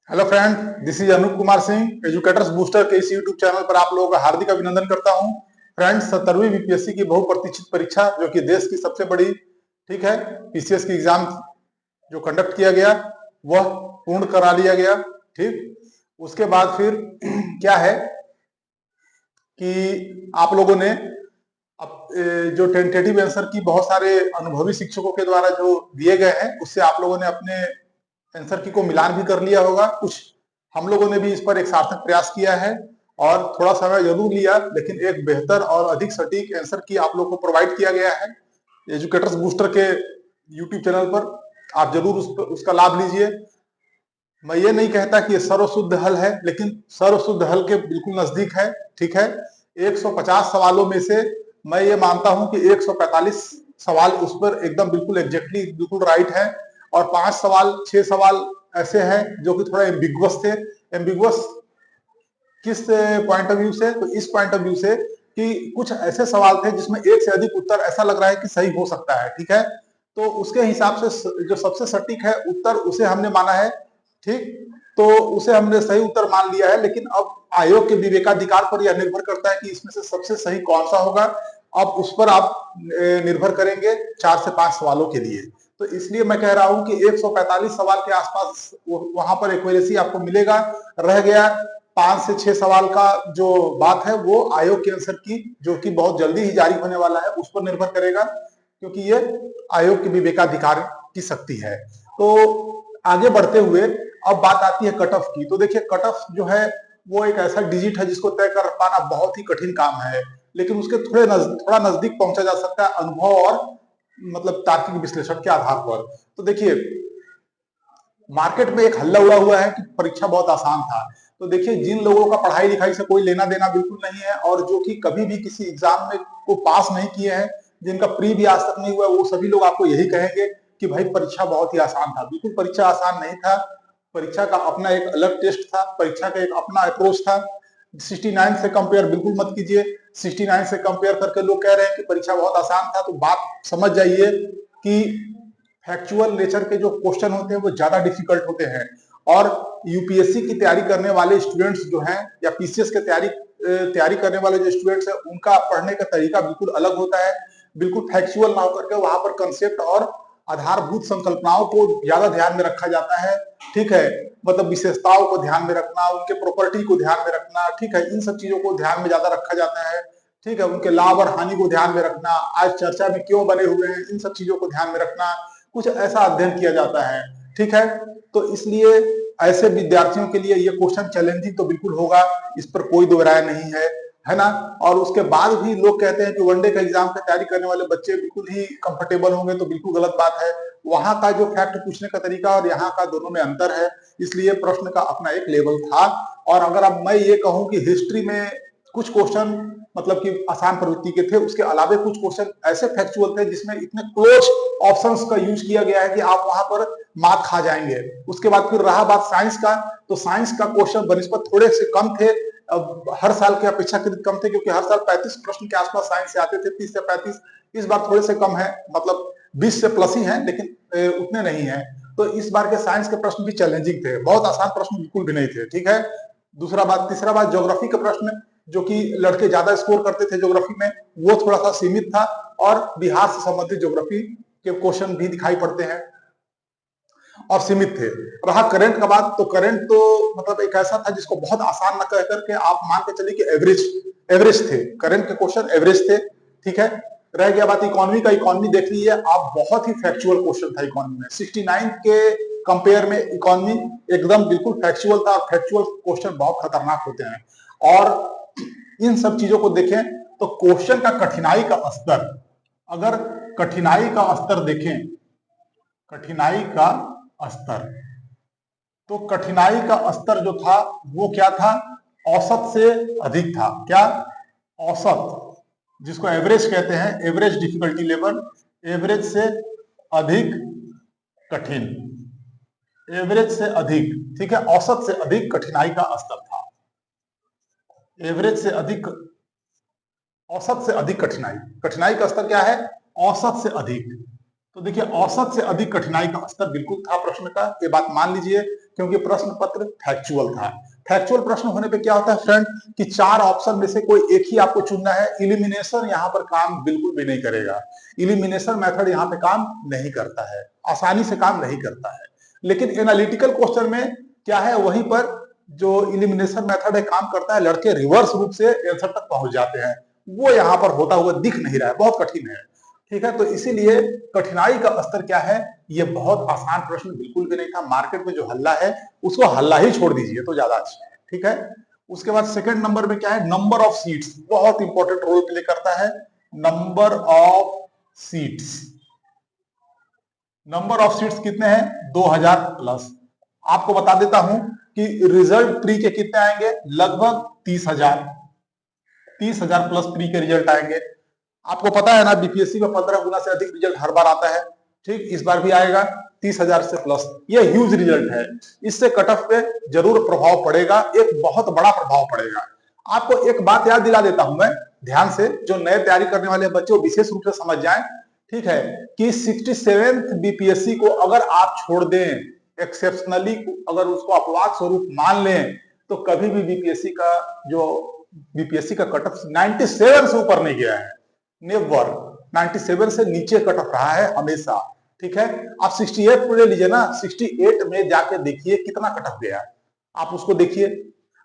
Hello friend, this is Anoop Kumar Singh. Educators booster के इस YouTube channel पर आप लोगों का हार्दिक अभिनंदन करता हूं। फ्रेंड्स, 17वीं बीपीएससी की बहुप्रतीक्षित परीक्षा जो कि देश की सबसे बड़ी ठीक है पीसीएस की एग्जाम जो कंडक्ट किया गया वह पूर्ण करा लिया गया। ठीक, उसके बाद फिर क्या है कि आप लोगों ने जो टेंटेटिव आंसर की बहुत सारे अनुभवी शिक्षकों के द्वारा जो दिए गए हैं उससे आप लोगों ने अपने आंसर की को मिलान भी कर लिया होगा। कुछ हम लोगों ने भी इस पर एक सार्थक प्रयास किया है और थोड़ा समय जरूर लिया, लेकिन एक बेहतर और अधिक सटीक आंसर की आप लोग को प्रोवाइड किया गया है एजुकेटर्स बूस्टर के यूट्यूब चैनल पर। आप जरूर उसका लाभ लीजिए। मैं ये नहीं कहता कि ये सर्वशुद्ध हल है, लेकिन सर्वशुद्ध हल के बिल्कुल नजदीक है। ठीक है, 150 सवालों में से मैं ये मानता हूं कि 145 सवाल उस पर एकदम बिल्कुल एग्जैक्टली बिल्कुल राइट है और 6 सवाल ऐसे हैं जो कि थोड़ा एम्बिगुअस थे। एम्बिगुअस किस पॉइंट ऑफ व्यू से? तो इस पॉइंट ऑफ व्यू से कि कुछ ऐसे सवाल थे जिसमें एक से अधिक उत्तर ऐसा लग रहा है कि सही हो सकता है। ठीक है, तो उसके हिसाब से जो सबसे सटीक है उत्तर उसे हमने माना है। ठीक, तो उसे हमने सही उत्तर मान लिया है, लेकिन अब आयोग के विवेकाधिकार पर यह निर्भर करता है कि इसमें से सबसे सही कौन सा होगा। अब उस पर आप निर्भर करेंगे 4 से 5 सवालों के लिए। तो इसलिए मैं कह रहा हूं कि 145 सवाल के आसपास वहां पर एक्यूरेसी आपको मिलेगा। रह गया 5 से 6 सवाल का जो बात है वो आयोग के आंसर की जो कि बहुत जल्दी ही जारी होने वाला है उस पर निर्भर करेगा, क्योंकि ये आयोग के विवेकाधिकार की शक्ति है। तो आगे बढ़ते हुए अब बात आती है कट ऑफ की। तो देखिए, कट ऑफ जो है वो एक ऐसा डिजिट है जिसको तय कर पाना बहुत ही कठिन काम है, लेकिन उसके थोड़ा नजदीक पहुंचा जा सकता है अनुभव और मतलब तार्किक विश्लेषण के आधार पर। तो देखिए, मार्केट में एक हल्ला उड़ा हुआ है कि परीक्षा बहुत आसान था। तो देखिए, जिन लोगों का पढ़ाई लिखाई से कोई लेना देना बिल्कुल नहीं है और जो कि कभी भी किसी एग्जाम में को पास नहीं किए हैं, जिनका प्री भी आज तक नहीं हुआ, वो सभी लोग आपको यही कहेंगे कि भाई परीक्षा बहुत ही आसान था। बिल्कुल परीक्षा आसान नहीं था। परीक्षा का अपना एक अलग टेस्ट था, परीक्षा का एक अपना अप्रोच था। 69 से कंपेयर बिल्कुल मत कीजिए। 69 से कंपेयर करके लोग कह रहे हैं कि परीक्षा बहुत आसान था, तो बात समझ जाइए कि फैक्चुअल नेचर के जो क्वेश्चन होते हैं वो ज्यादा डिफिकल्ट होते हैं। और यूपीएससी की तैयारी करने वाले स्टूडेंट्स जो हैं या पीसीएस के तैयारी करने वाले जो स्टूडेंट्स हैं उनका पढ़ने का तरीका बिल्कुल अलग होता है। बिल्कुल फैक्चुअल ना होकर के वहां पर कंसेप्ट और आधारभूत संकल्पनाओं को ज्यादा ध्यान में रखा जाता है। ठीक है, मतलब विशेषताओं को ध्यान में रखना, उनके प्रॉपर्टी को ध्यान में रखना, ठीक है, इन सब चीजों को ध्यान में ज्यादा रखा जाता है। ठीक है, उनके लाभ और हानि को ध्यान में रखना, आज चर्चा में क्यों बने हुए हैं, इन सब चीजों को ध्यान में रखना, कुछ ऐसा अध्ययन किया जाता है। ठीक है, तो इसलिए ऐसे विद्यार्थियों के लिए ये क्वेश्चन चैलेंजिंग तो बिल्कुल होगा, इस पर कोई दो राय नहीं है ना। और उसके बाद भी लोग कहते हैं कि वनडे का एग्जाम की तैयारी करने वाले बच्चे बिल्कुल ही कंफर्टेबल होंगे, तो बिल्कुल गलत बात है। वहां का जो फैक्ट पूछने का तरीका और यहाँ का दोनों में अंतर है, इसलिए प्रश्न का अपना एक लेवल था। और अगर अब मैं ये कहूं कि हिस्ट्री में कुछ क्वेश्चन मतलब कि आसान प्रवृत्ति के थे, उसके अलावा कुछ क्वेश्चन ऐसे फैक्चुअल थे जिसमें इतने क्लोज ऑप्शंस का यूज किया गया है कि आप वहां पर मात खा जाएंगे। उसके बाद फिर रहा बात साइंस का, तो साइंस का क्वेश्चन बनिस्बत थोड़े से कम थे। अब हर साल के अपेक्षाकृत कम थे, क्योंकि हर साल 35 प्रश्न के आसपास साइंस से आते थे, 30 से 35। इस बार थोड़े से कम है, मतलब 20 से प्लस ही है, लेकिन उतने नहीं है। तो इस बार के साइंस के प्रश्न भी चैलेंजिंग थे, बहुत आसान प्रश्न बिल्कुल भी नहीं थे। ठीक है, तीसरा बात ज्योग्राफी का प्रश्न, जो कि लड़के ज्यादा स्कोर करते थे ज्योग्राफी में, वो थोड़ा सा सीमित था। और बिहार से संबंधित ज्योग्राफी के क्वेश्चन भी दिखाई पड़ते हैं और सीमित थे। रहा करंट का बात, तो करंट तो मतलब एक ऐसा था जिसको बहुत आसान न कह करके आप मान के चलिए कि एवरेज थे, करंट के क्वेश्चन एवरेज थे। ठीक है, रह गया बात इकोनॉमी का। इकोनॉमी देख लीजिए आप, बहुत ही फैक्चुअल क्वेश्चन था इकोनॉमी में। 69 के कंपेयर में इकोनॉमी एकदम बिल्कुल फैक्चुअल था, और फैक्चुअल क्वेश्चन बहुत खतरनाक होते हैं। और इन सब चीजों को देखें तो क्वेश्चन का कठिनाई का स्तर, अगर कठिनाई का स्तर देखें, कठिनाई का स्तर, तो कठिनाई का स्तर जो था वो क्या था? औसत से अधिक था। क्या? औसत, जिसको एवरेज कहते हैं, एवरेज डिफिकल्टी लेवल, एवरेज से अधिक कठिन, एवरेज से अधिक। ठीक है, औसत से अधिक कठिनाई का स्तर था। एवरेज से अधिक, औसत से अधिक कठिनाई, कठिनाई का स्तर क्या है? औसत से अधिक। तो देखिए औसत से अधिक कठिनाई का स्तर बिल्कुल था प्रश्न का, ये बात मान लीजिए, क्योंकि प्रश्न पत्र फैक्चुअल था। फैक्चुअल प्रश्न होने पे क्या होता है फ्रेंड कि 4 ऑप्शन में से कोई एक ही आपको चुनना है। इलिमिनेशन यहाँ पर काम बिल्कुल भी नहीं करेगा। इलिमिनेशन मेथड यहाँ पे काम नहीं करता है, आसानी से काम नहीं करता है। लेकिन एनालिटिकल क्वेश्चन में क्या है, वहीं पर जो इलिमिनेशन मेथड है काम करता है, लड़के रिवर्स रूप से आंसर तक पहुंच जाते हैं। वो यहाँ पर होता हुआ दिख नहीं रहा है, बहुत कठिन है। ठीक है, तो इसीलिए कठिनाई का स्तर क्या है, ये बहुत आसान प्रश्न बिल्कुल भी नहीं था। मार्केट में जो हल्ला है उसको हल्ला ही छोड़ दीजिए तो ज्यादा अच्छा है। ठीक है, उसके बाद सेकंड नंबर में क्या है, नंबर ऑफ सीट्स बहुत इंपॉर्टेंट रोल प्ले करता है। Number of seats, number of seats कितने हैं, 2000 प्लस। आपको बता देता हूं कि रिजल्ट प्री के कितने आएंगे, लगभग 30,000 प्लस प्री के रिजल्ट आएंगे। आपको पता है ना बीपीएससी में 15 गुना से अधिक रिजल्ट हर बार आता है। ठीक, इस बार भी आएगा 30,000 से प्लस। ये ह्यूज रिजल्ट है, इससे कट ऑफ पे जरूर प्रभाव पड़ेगा, एक बहुत बड़ा प्रभाव पड़ेगा। आपको एक बात याद दिला देता हूं मैं, ध्यान से, जो नए तैयारी करने वाले बच्चे विशेष रूप से समझ जाएं। ठीक है, कि 67th बीपीएससी को अगर आप छोड़ दें, एक्सेप्शनली अगर उसको अपवाद स्वरूप मान लें, तो कभी भी बीपीएससी का कट ऑफ 97 से ऊपर नहीं गया है। नेवर, 97 से नीचे कट ऑफ रहा है हमेशा। ठीक है, आप 68 को ले लीजिए ना, 68 में जाके देखिए कितना कट ऑफ गया, आप उसको देखिए।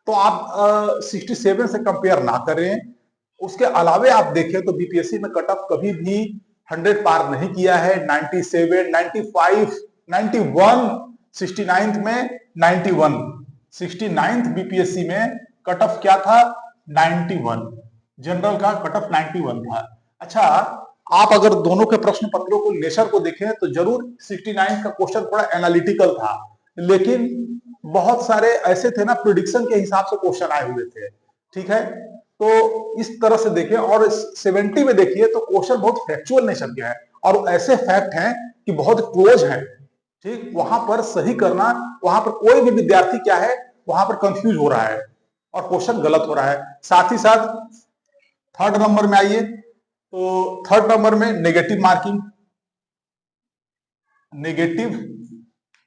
तो आप 67 से कंपेयर ना करें। उसके अलावे आप देखें तो बीपीएससी में कट ऑफ कभी भी 100 पार नहीं किया है। 97, 95, 91, 69th में 91, 69th बीपीएससी में कट ऑफ क्या था, 91। जनरल का कट ऑफ 91 था। अच्छा, आप अगर दोनों के प्रश्न पत्रों को नेचर को देखें तो जरूर 69 का क्वेश्चन थोड़ा एनालिटिकल था, लेकिन बहुत सारे ऐसे थे ना प्रिडिक्शन के हिसाब से क्वेश्चन आए हुए थे। ठीक है, तो इस तरह से देखें। और 70 में देखिए तो क्वेश्चन बहुत फैक्चुअल नेचर के हैं और ऐसे फैक्ट हैं कि बहुत क्लोज हैं। ठीक, वहां पर सही करना, वहां पर कोई भी विद्यार्थी क्या है, वहां पर कंफ्यूज हो रहा है और क्वेश्चन गलत हो रहा है। साथ ही साथ थर्ड नंबर में आइए, तो थर्ड नंबर में नेगेटिव मार्किंग। नेगेटिव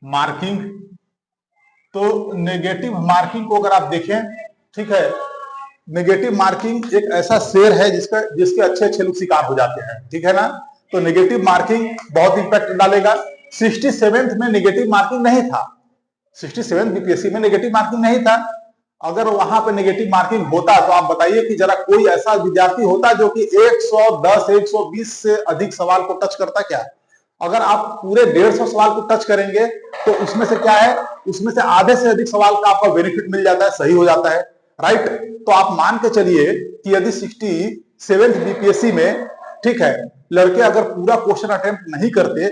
मार्किंग, तो नेगेटिव मार्किंग को अगर आप देखें, ठीक है, नेगेटिव मार्किंग एक ऐसा शेर है जिसके अच्छे अच्छे लोग शिकार हो जाते हैं। ठीक है ना, तो नेगेटिव मार्किंग बहुत इंपैक्ट डालेगा। 67th में नेगेटिव मार्किंग नहीं था, 67th बीपीएससी में नेगेटिव मार्किंग नहीं था। अगर वहां पे नेगेटिव मार्किंग होता तो आप बताइए कि जरा कोई ऐसा विद्यार्थी होता जो कि 110, 120 से अधिक सवाल को टच करता क्या? अगर आप पूरे 150 सवाल को टच करेंगे तो उसमें से क्या है, उसमें से आधे से अधिक सवाल का आपका बेनिफिट मिल जाता है, सही हो जाता है। राइट, तो आप मान के चलिए कि यदि 67th बीपीएससी में, ठीक है, लड़के अगर पूरा क्वेश्चन अटेम्प्ट नहीं करते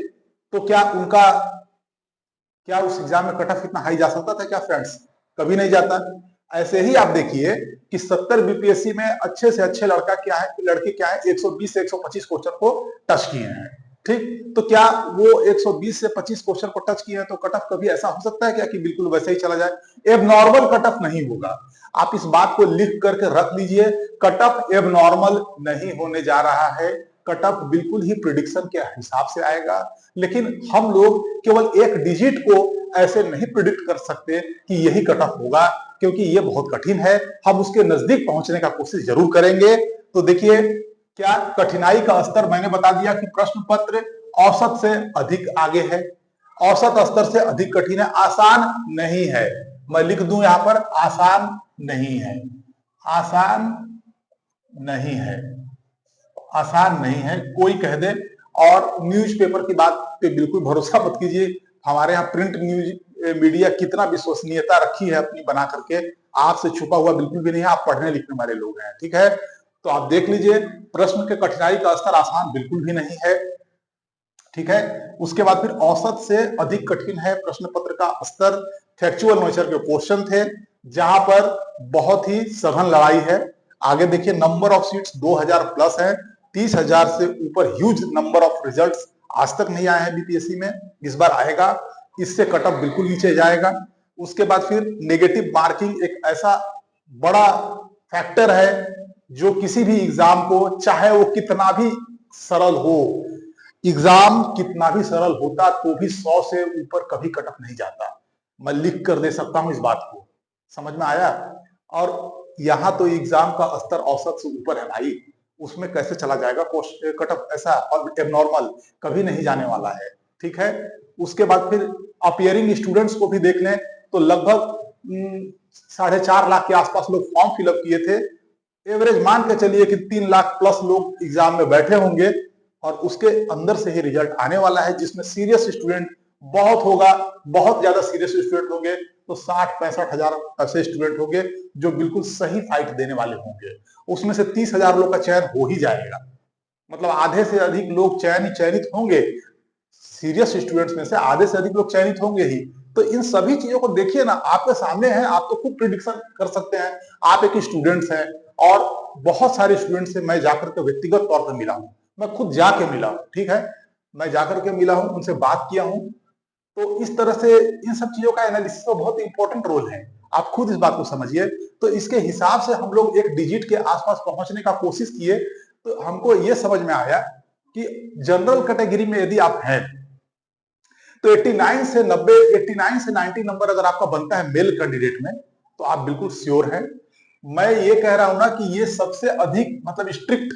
तो क्या उस एग्जाम में कट ऑफ इतना हाई जा सकता था क्या फ्रेंड्स? कभी नहीं जाता। ऐसे ही आप देखिए कि 70 बीपीएससी में अच्छे से अच्छे लड़के क्या है 120 से 125 क्वेश्चन को टच किए हैं। ठीक, तो क्या वो 120 से 25 क्वेश्चन को टच किए हैं तो कट ऑफ कभी ऐसा हो सकता है क्या कि बिल्कुल वैसे ही चला जाए? एबनॉर्मल कट ऑफ नहीं होगा। आप इस बात को लिख करके रख लीजिए, कट ऑफ एबनॉर्मल नहीं होने जा रहा है। कट ऑफ बिल्कुल ही प्रिडिक्शन के हिसाब से आएगा। लेकिन हम लोग केवल एक डिजिट को ऐसे नहीं प्रिडिक्ट कर सकते कि यही कट ऑफ होगा, क्योंकि ये बहुत कठिन है। हम उसके नजदीक पहुंचने का कोशिश जरूर करेंगे। तो देखिए, क्या कठिनाई का स्तर मैंने बता दिया कि प्रश्न पत्र औसत से अधिक आगे है, औसत स्तर से अधिक कठिन है, आसान नहीं है। मैं लिख दूं यहां पर, आसान नहीं है, आसान नहीं है, आसान नहीं है, कोई कह दे। और न्यूज़पेपर की बात पे बिल्कुल भरोसा मत कीजिए। हमारे यहाँ प्रिंट न्यूज मीडिया कितना विश्वसनीयता रखी है अपनी बना करके, आपसे छुपा हुआ बिल्कुल भी नहीं है। आप पढ़ने लिखने वाले लोग हैं, ठीक है। तो आप देख लीजिए, प्रश्न के कठिनाई का स्तर आसान बिल्कुल भी नहीं है, ठीक है। उसके बाद फिर औसत से अधिक कठिन है प्रश्न पत्र का स्तर। फैक्चुअल नेचर के क्वेश्चन थे जहां पर बहुत ही सघन लड़ाई है। आगे देखिए, नंबर ऑफ सीट्स 2000 प्लस है, 30,000 से ऊपर ह्यूज नंबर ऑफ रिजल्ट्स आज तक नहीं आए हैं बीपीएससी में, इस बार आएगा। इससे कट ऑफ बिल्कुल नीचे जाएगा। उसके बाद फिर नेगेटिव मार्किंग एक ऐसा बड़ा फैक्टर है जो किसी भी एग्जाम को, चाहे वो कितना भी सरल हो, एग्जाम कितना भी सरल होता तो भी 100 से ऊपर कभी कटअप नहीं जाता। मैं लिख कर दे सकता हूं इस बात को, समझ में आया। और यहाँ तो एग्जाम का स्तर औसत से ऊपर है भाई, उसमें कैसे चला जाएगा कटअप ऐसा, और एबनॉर्मल कभी नहीं जाने वाला है, ठीक है। उसके बाद फिर अपियरिंग स्टूडेंट्स को भी देख लें तो लगभग 4.5 लाख के आसपास लोग फॉर्म फिलअप किए थे। एवरेज मान के चलिए कि 3 लाख प्लस लोग एग्जाम में बैठे होंगे, और उसके अंदर से ही रिजल्ट आने वाला है, जिसमें सीरियस स्टूडेंट बहुत होगा, बहुत ज्यादा सीरियस स्टूडेंट होंगे तो 60-65 हजार ऐसे स्टूडेंट होंगे जो बिल्कुल सही फाइट देने वाले होंगे। उसमें से 30 हजार लोग का चयन हो ही जाएगा, मतलब आधे से अधिक लोग चयनित होंगे। सीरियस स्टूडेंट्स में से आधे से अधिक लोग चयनित होंगे ही। तो इन सभी चीजों को देखिए ना, आपके सामने है, आप तो खुद प्रिडिक्शन कर सकते हैं। आप एक स्टूडेंट्स हैं, और बहुत सारे स्टूडेंट से मैं जाकर के व्यक्तिगत तौर पर मिला हूं, मैं खुद जाके मिला हूं, ठीक है, मैं जाकर के मिला हूं, उनसे बात किया हूं। तो इस तरह से इन सब चीजों का एनालिसिस का बहुत इंपॉर्टेंट रोल है, आप खुद इस बात को समझिए। तो इसके हिसाब से हम लोग एक डिजिट के आसपास पहुंचने का कोशिश किए, तो हमको ये समझ में आया कि जनरल कैटेगरी में यदि आप हैं तो 89 से 90, 89 से 90 नंबर अगर आपका बनता है मेल कैंडिडेट में, तो आप बिल्कुल श्योर हैं। मैं ये कह रहा हूं ना कि ये सबसे अधिक मतलब स्ट्रिक्ट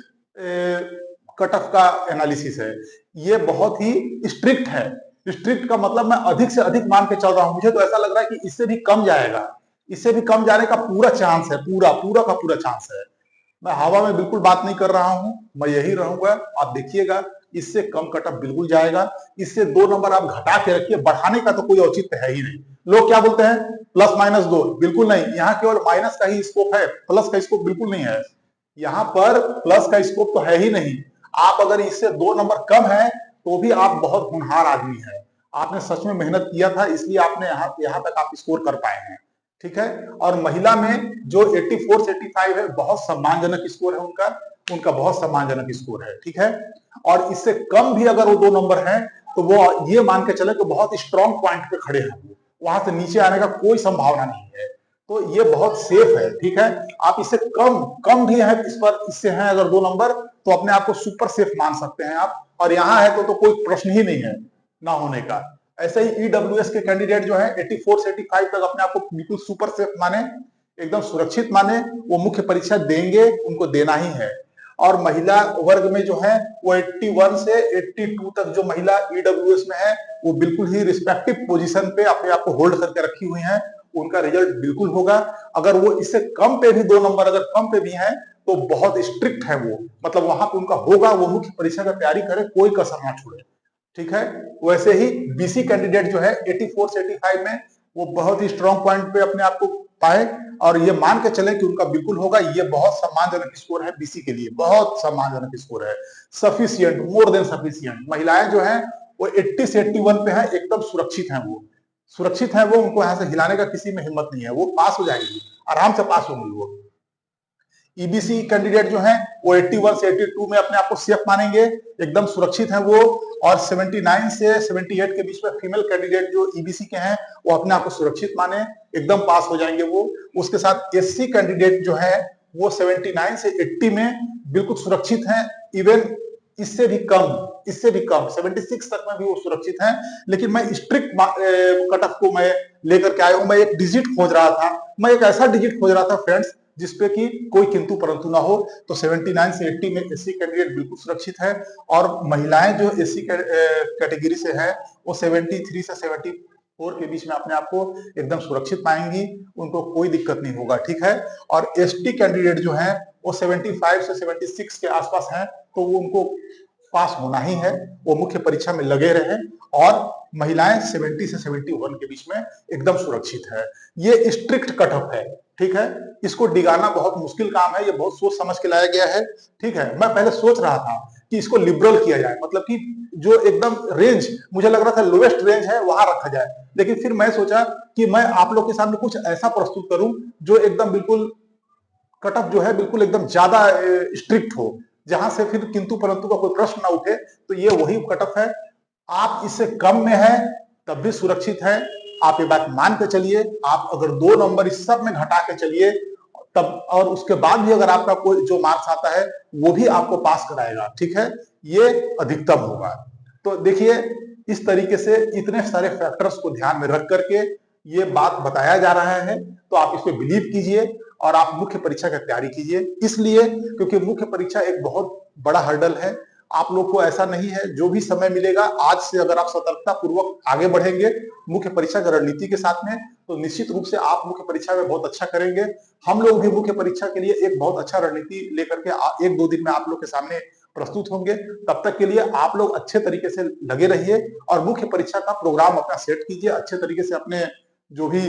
कट ऑफ का एनालिसिस है, ये बहुत ही स्ट्रिक्ट है। स्ट्रिक्ट का मतलब मैं अधिक से अधिक मान के चल रहा हूं, मुझे तो ऐसा लग रहा है कि इससे भी कम जाएगा, इससे भी कम जाने का पूरा चांस है, पूरा पूरा का पूरा चांस है। मैं हवा में बिल्कुल बात नहीं कर रहा हूं, मैं यही रहूंगा, आप देखिएगा इससे कम कटअप बिल्कुल जाएगा। इससे 2 नंबर आप घटा के रखिए, बढ़ाने का तो कोई औचित्य है ही नहीं। लोग क्या बोलते हैं +-2, बिल्कुल नहीं, यहाँ केवल माइनस का ही स्कोप है, प्लस का स्कोप बिल्कुल नहीं है। यहाँ पर प्लस का स्कोप तो है ही नहीं। आप अगर इससे 2 नंबर कम है तो भी आप बहुत होनहार आदमी है, आपने सच में मेहनत किया था, इसलिए आपने यहाँ तक आप स्कोर कर पाए हैं, ठीक है। और महिला में जो 84 से 85 है, बहुत सम्मानजनक स्कोर है उनका, उनका बहुत सम्मानजनक स्कोर है, ठीक है। और इससे कम भी अगर वो 2 नंबर हैं तो वो ये मान के चले कि बहुत स्ट्रॉन्ग पॉइंट पे खड़े हैं, वो वहां से नीचे आने का कोई संभावना नहीं है। तो ये बहुत सेफ है, ठीक है। आप इससे कम भी है, इस पर इससे हैं अगर 2 नंबर, तो अपने आप को सुपर सेफ मान सकते हैं आप, और यहाँ है तो कोई प्रश्न ही नहीं है ना होने का। ऐसे ही ईडब्ल्यूएस के कैंडिडेट जो है 84 से 85 तक अपने आप को बिल्कुल सुपर सेफ माने, एकदम सुरक्षित माने, वो मुख्य परीक्षा देंगे, उनको देना ही है। और महिला वर्ग में जो है वो 81 से 82 तक जो महिला ईडब्ल्यूएस में है, वो बिल्कुल ही रिस्पेक्टिव पोजीशन पे अपने आप को होल्ड करके रखी हुई हैं, उनका रिजल्ट बिल्कुल होगा। अगर वो इससे कम पे भी 2 नंबर अगर कम पे भी हैं तो बहुत स्ट्रिक्ट है वो, मतलब वहां पे उनका होगा, वो मुख्य परीक्षा की तैयारी करे, कोई कसर ना छोड़े, ठीक है। वैसे ही बीसी कैंडिडेट जो है 84 से 85 में, वो बहुत ही स्ट्रॉन्ग पॉइंट पे अपने आप को पाए, और ये मान के चले कि उनका बिल्कुल होगा। ये बहुत सम्मानजनक स्कोर है बीसी के लिए, बहुत सम्मानजनक स्कोर है, सफिशियंट, मोर देन सफिशियंट। महिलाएं जो है वो 80 से 81 पे है, एकदम सुरक्षित है, वो सुरक्षित है, वो उनको यहां से हिलाने का किसी में हिम्मत नहीं है, वो पास हो जाएंगी, आराम से पास होंगी वो। ईबीसी कैंडिडेट जो है वो 81 से 82 में अपने आप को सेफ मानेंगे, एकदम सुरक्षित है वो। और 79 से 78 के बीच में फीमेल कैंडिडेट जो ईबीसी के हैं, वो अपने आप को सुरक्षित माने, एकदम पास हो जाएंगे वो। उसके साथ एससी कैंडिडेट जो है वो 79 से 80 में बिल्कुल सुरक्षित हैं, इवन इससे भी कम 76 तक में भी वो सुरक्षित हैं। लेकिन मैं स्ट्रिक्ट कट ऑफ को मैं लेकर के आया हूं, मैं एक डिजिट खोज रहा था, मैं एक ऐसा डिजिट खोज रहा था फ्रेंड्स जिसपे कि कोई किंतु परंतु ना हो। तो 79 से 80 में एससी कैंडिडेट बिल्कुल सुरक्षित है, और महिलाएं जो एससी कैटेगरी से है वो 73 से 74 के बीच में अपने आप को एकदम सुरक्षित पाएंगी, उनको कोई दिक्कत नहीं होगा, ठीक है। और एसटी कैंडिडेट जो है वो 75 से 76 के आसपास हैं, तो वो उनको पास होना ही है, वो मुख्य परीक्षा में लगे रहे। और महिलाएं 70 से 71 के बीच में एकदम सुरक्षित है। ये स्ट्रिक्ट कट ऑफ है, ठीक है। इसको डिगाना बहुत मुश्किल काम है, ये बहुत सोच समझ के लाया गया है, ठीक है। मैं पहले सोच रहा था कि इसको लिबरल किया जाए, मतलब कि जो एकदम रेंज मुझे लग रहा था लोएस्ट रेंज है वहां रखा जाए, लेकिन फिर मैं सोचा कि मैं आप लोग के सामने कुछ ऐसा प्रस्तुत करूं जो एकदम बिल्कुल कट ऑफ जो है बिल्कुल एकदम ज्यादा स्ट्रिक्ट हो, जहां से फिर किंतु परंतु का कोई प्रश्न ना उठे। तो ये वही कट ऑफ है। आप इससे कम में है तब भी सुरक्षित है, आप ये बात मान के चलिए। आप अगर 2 नंबर इस सब में घटा के चलिए तब, और उसके बाद भी अगर आपका कोई जो मार्क्स आता है वो भी आपको पास कराएगा, ठीक है, ये अधिकतम होगा। तो देखिए, इस तरीके से इतने सारे फैक्टर्स को ध्यान में रख करके ये बात बताया जा रहा है, तो आप इस पे बिलीव कीजिए और आप मुख्य परीक्षा की तैयारी कीजिए। इसलिए क्योंकि मुख्य परीक्षा एक बहुत बड़ा हर्डल है। आप लोग को ऐसा नहीं है, जो भी समय मिलेगा आज से अगर आप सतर्कता पूर्वक आगे बढ़ेंगे मुख्य परीक्षा की रणनीति के साथ में, तो निश्चित रूप से आप मुख्य परीक्षा में बहुत अच्छा करेंगे। हम लोग भी मुख्य परीक्षा के लिए एक बहुत अच्छा रणनीति लेकर के 1-2 दिन में आप लोग के सामने प्रस्तुत होंगे। तब तक के लिए आप लोग अच्छे तरीके से लगे रहिए और मुख्य परीक्षा का प्रोग्राम अपना सेट कीजिए। अच्छे तरीके से अपने जो भी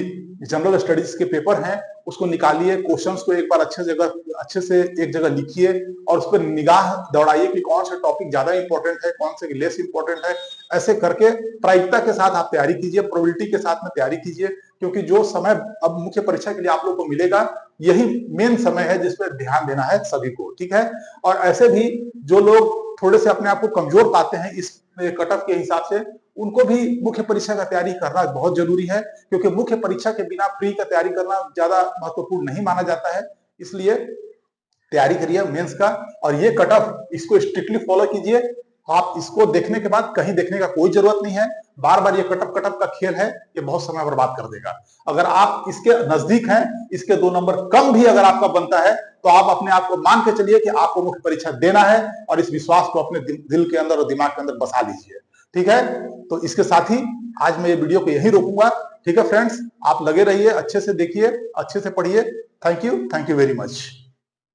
जनरल स्टडीज के पेपर हैं उसको निकालिए, क्वेश्चंस को एक बार अच्छे से एक जगह लिखिए और उस पर निगाह दौड़ाइए कि कौन सा टॉपिक ज्यादा इंपॉर्टेंट है, कौन से लेस इंपॉर्टेंट है। ऐसे करके प्रायिकता के साथ आप तैयारी कीजिए, प्रोबेबिलिटी के साथ में तैयारी कीजिए, क्योंकि जो समय अब मुख्य परीक्षा के लिए आप लोग को मिलेगा यही मेन समय है जिस पर ध्यान देना है सभी को, ठीक है। और ऐसे भी जो लोग थोड़े से अपने आप को कमजोर पाते हैं इस कट ऑफ के हिसाब से, उनको भी मुख्य परीक्षा का तैयारी करना बहुत जरूरी है, क्योंकि मुख्य परीक्षा के बिना प्री का तैयारी करना ज्यादा महत्वपूर्ण नहीं माना जाता है। इसलिए तैयारी करिए मेंस का, और ये कट ऑफ इसको स्ट्रिक्टली फॉलो कीजिए। आप इसको देखने के बाद कहीं देखने का कोई जरूरत नहीं है। बार बार ये कट ऑफ का खेल है, ये बहुत समय बर्बाद कर देगा। अगर आप इसके नजदीक हैं, इसके 2 नंबर कम भी अगर आपका बनता है, तो आप अपने आप को मान के चलिए कि आपको मुख्य परीक्षा देना है, और इस विश्वास को अपने दिल के अंदर और दिमाग के अंदर बसा लीजिए, ठीक है। तो इसके साथ ही आज मैं ये वीडियो को यहीं रोकूंगा, ठीक है फ्रेंड्स। आप लगे रहिए, अच्छे से देखिए, अच्छे से पढ़िए। Thank you very much.